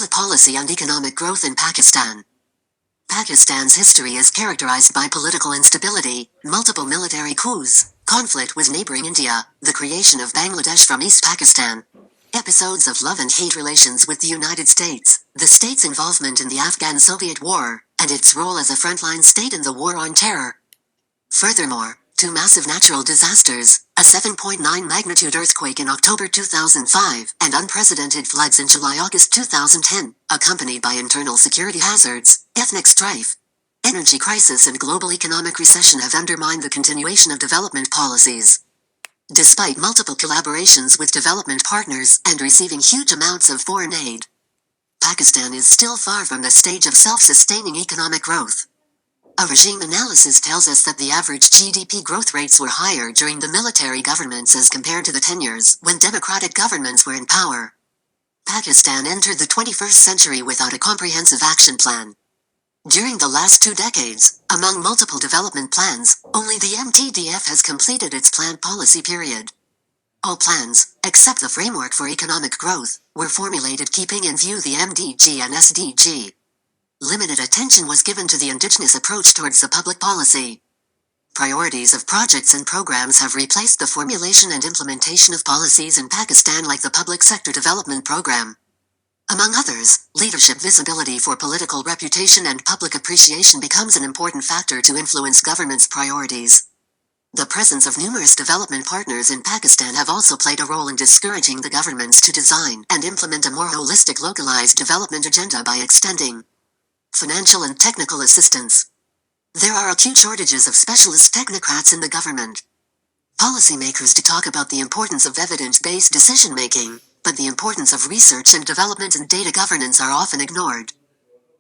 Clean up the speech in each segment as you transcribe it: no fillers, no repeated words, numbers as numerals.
Public policy and economic growth in Pakistan. Pakistan's history is characterized by political instability, multiple military coups, conflict with neighboring India, the creation of Bangladesh from East Pakistan, episodes of love and hate relations with the United States, the state's involvement in the Afghan-Soviet War, and its role as a frontline state in the war on terror. Furthermore, two massive natural disasters, a 7.9 magnitude earthquake in October 2005 and unprecedented floods in July-August 2010, accompanied by internal security hazards, ethnic strife, energy crisis and global economic recession have undermined the continuation of development policies. Despite multiple collaborations with development partners and receiving huge amounts of foreign aid, Pakistan is still far from the stage of self-sustaining economic growth. A regime analysis tells us that the average GDP growth rates were higher during the military governments as compared to the tenures when democratic governments were in power. Pakistan entered the 21st century without a comprehensive action plan. During the last 2 decades, among multiple development plans, only the MTDF has completed its planned policy period. All plans, except the framework for economic growth, were formulated keeping in view the MDG and SDG. Limited attention was given to the indigenous approach towards the public policy. Priorities of projects and programs have replaced the formulation and implementation of policies in Pakistan like the Public Sector Development Program. Among others, leadership visibility for political reputation and public appreciation becomes an important factor to influence government's priorities. The presence of numerous development partners in Pakistan have also played a role in discouraging the governments to design and implement a more holistic localized development agenda by extending financial and technical assistance. There are acute shortages of specialist technocrats in the government. Policymakers talk about the importance of evidence-based decision-making, but the importance of research and development and data governance are often ignored.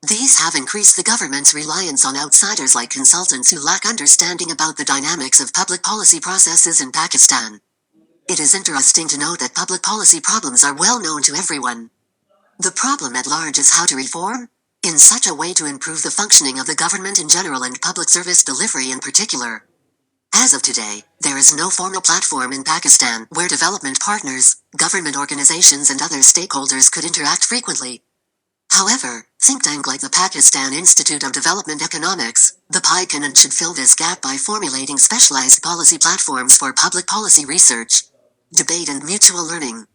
These have increased the government's reliance on outsiders like consultants who lack understanding about the dynamics of public policy processes in Pakistan. It is interesting to note that public policy problems are well known to everyone. The problem at large is how to reform in such a way to improve the functioning of the government in general and public service delivery in particular. As of today, there is no formal platform in Pakistan where development partners, government organizations and other stakeholders could interact frequently. However, think tank like the Pakistan Institute of Development Economics, the PI can and should fill this gap by formulating specialized policy platforms for public policy research, debate and mutual learning.